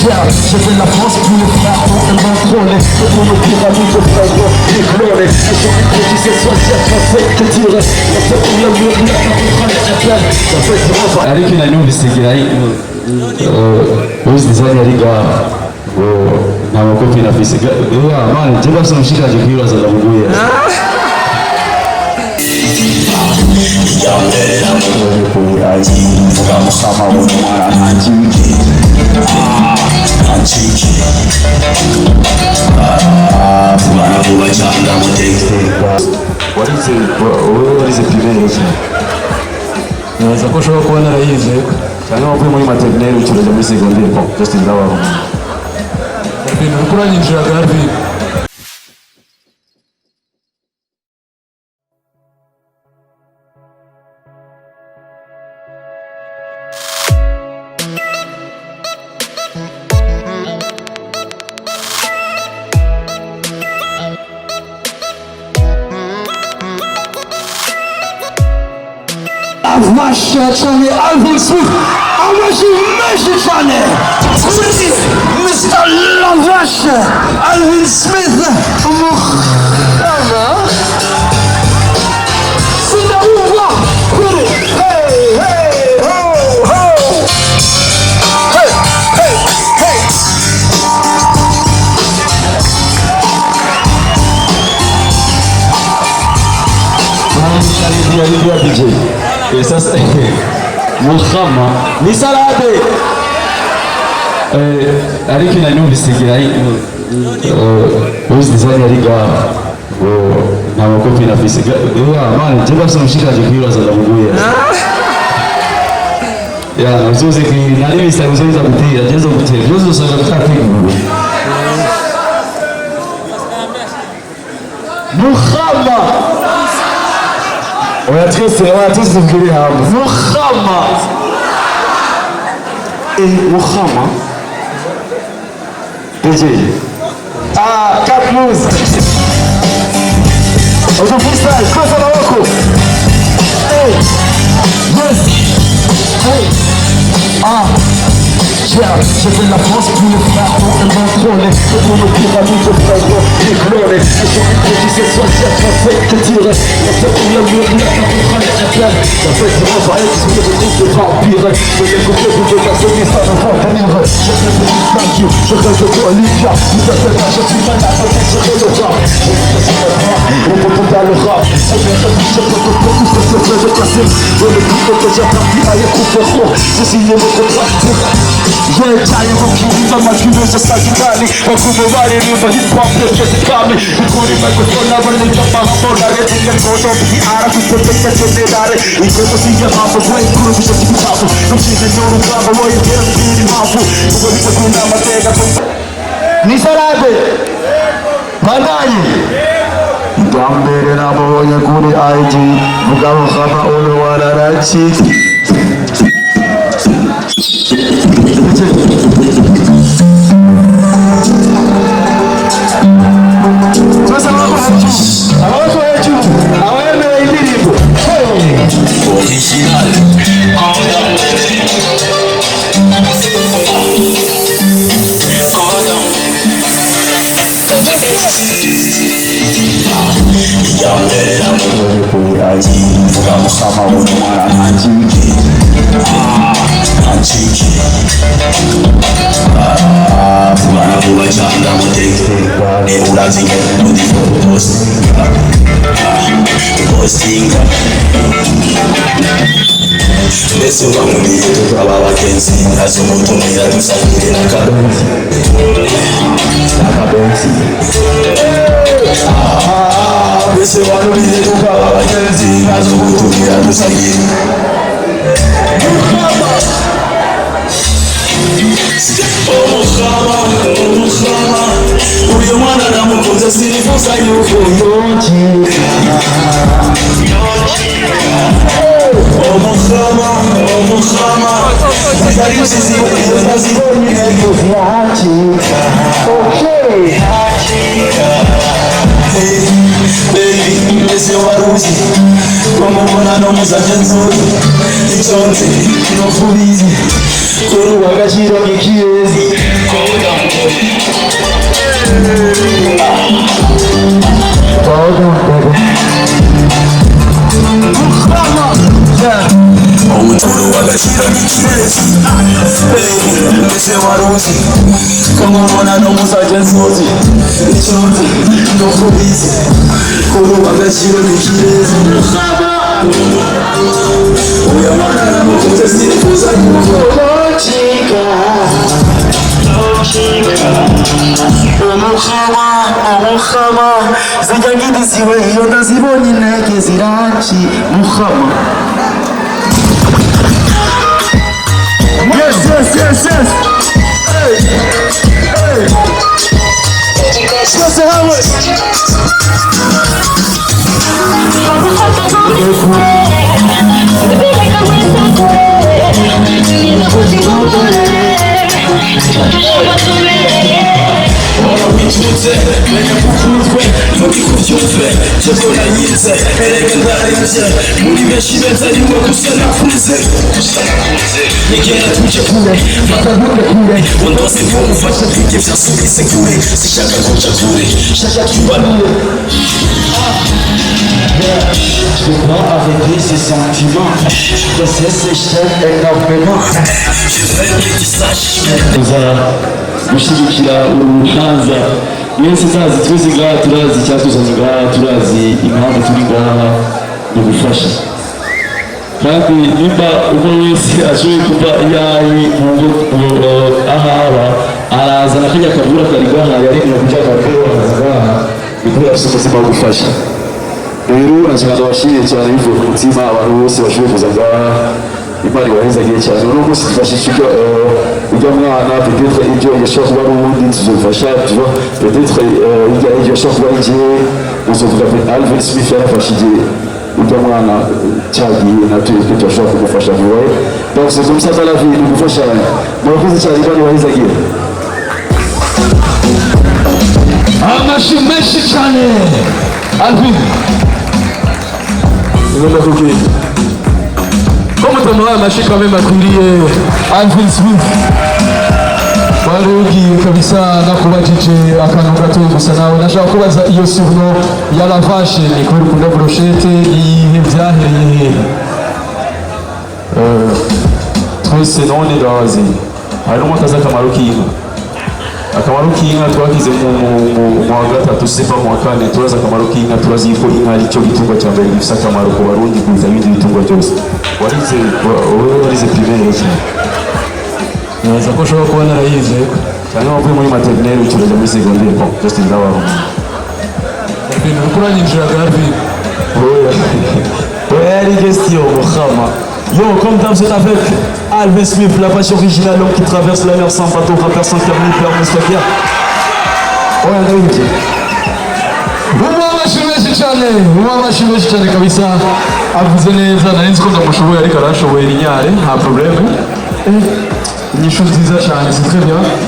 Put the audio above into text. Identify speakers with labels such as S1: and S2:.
S1: Je fais la France pour les frères pour le contrôler. Pour nos pyramides de frères éclorés. Je suis un peu qui soit français que tirer. On fait pour le mur, la comprendre la plaine. Ça fait vraiment pas.
S2: Ariko nanumvisigaye uzizanya riga ntabwo kopi na fisiga mani njye basa umushikaje kwibaza ndamuguye warize primaire neza ko ushobora kuba narayize cyangwa wavuye muri maternelle ukirajya muri secondaire bon just ndabaho ibintu bikuranyinjiraga hafi
S1: Vasha cyane Alvin Smith amashimwe cyane Mr. Lavasha Alvin Smith umukhama sinawuwa kuri hey hey ho ho hey hey hey DJ sasa mukhama ni salade ariko nanumvisigaye uzizanya riga ntabwo kopi na fisiga mani njye basa umushikaje kwibaza ndamuguye uzuze nari bisa uzoza gutera ngezo gutera byose usanga bitategurwa mukhama twese tubwire hamwe mukhama mukhama DJ Cat News auto freestyle kosa na wako yes je fais la France pour les frères pour le contrôler. Pour nos pyramides de frères éclorés. Je suis un peu qui soit français que tirer. On fait pour le mur, la comprendre la plaine. Ça fait vraiment pas être ce que je trouve de vampire. Mais les couples vous êtes assommés, ça ne va venir. Je fais pour une thank you, je reste pour Olivia. Vous êtes là, je suis malade, je fais le rap. On peut tout dans le rap. Je peux tout pour tout ce que je casse. Dans le groupe que j'ai appris à écouter. J'ai signé mon contrat. Yechaye kukiza majuno sasa kidani wakubali riba hip hop just kame kuri microphone abone chapa bola retinga koto ki ara kuspeka tendare iko musiya mambo boy kuru bisho kitabu mchinde nuru kama boy kera kiri mambo kuko kuna mateka ni salade bandani Gambere nabonye kuri IG mugabo khaba uno wararachi Lesi wanguliye tukaba abagenzi azomutumira dusangire n'akabenzi Lesi wanguliye tukaba abagenzi azomutumira dusangire Mukhama uyo mwana namukunze sinifuza yuko yochika Mukhama Ndari sisi nazibonye yochika Okay Baby mese waruzi Wamubona no muzajenzo Ichonze no kubizi Kuru wagashiro nikiyezi
S3: Umuturo w'agaciro n'ikirezi mbese wari uzi ko mubona no muzajya nzuzi icyo nzi ni uko ubizi kuri ubu agaciro n'ikirezi uyu mwana aramukunze sinifuza yuko bacika umuhama zijya ngidiziwe iyo ndazibonye intege ziranci muhama. Yes. Hey. Twese hamwe. Wicuze menya kukunzwe ntugikubyumve cyose nayize erega ndarenze muri benshi beza arimo gusa nakuze nigera tuje kure bakaguke kure undose kumufasha twige byasubise kure sishaka kuja kure shaka kibanure.
S1: Je crois avec lui ces sentiments, je sais c'est cher énormément.
S3: Je veux que tu saches
S1: gushyigikira urubanza mwese sazi twese ngaha turazi icyatuzanye ngaha turazi impamvu turi ngaha mu gufasha kandi nimba umwe wese ashoboye kuva iyawe ahaba arazana kajya kabura kari ngaha yarenga kujya kabura ngaha bikora afite umutima wo gufasha. Rero nashaka abashimiye cyane bivuye ku mutima abantu bose bashoboye kuza ngaha Imana ibahezagiye cyane uno munsi twifashisha ujya mwana peut-être ibyo yashobora kuba ari ubundi tuzofasha peut-être ibyo yashobora kuba igihe uzovuga Alvin Smith yarafashije ujya mwana cyagiye natwe turashobora kumufasha vuba donc c'est comme ça dans la vie ni gufashanya murakoze cyane Imana ibahezagiye.
S2: Amashi menshi cyane Alvin
S1: ngomba kubwira
S2: Comment on aura marché quand même à courir Alvin Smith wari ugiye kabisa nakubajije akantu gato gusa nawe nashaka kubaza iyo surno ya la vache ni kuri kunda brochette ni byahereye
S1: twese none ndabazi harimo kaza akamaro k'inka twagize mu wa gatatu sepa mu wa kane turazi akamaro k'inka turazi ko inka ari cyo gitungwa cya mbere gifite akamaro ku barundi kuruta ibindi bitungwa byose. warize primaire
S2: naza ko ushobora kuba narayize
S1: cyangwa wavuye muri maternelle ukirajya muri secondaire bon just ndabaho
S2: ibintu bikuranyinjira Gavi
S1: ari question muhama. Yo, comme d'hab, c'est avec Alvin Smith, la vache originale, l'homme qui traverse la mer sans bateau, rappeur sans camion, père Moustapha. Oh, y'a un truc.
S2: Umamashi menshi cyane kabisa avuze neza nari nzi ko ndamushoboye ariko arashoboye rinyare nta problème inyishu nziza cyane c'est très bien.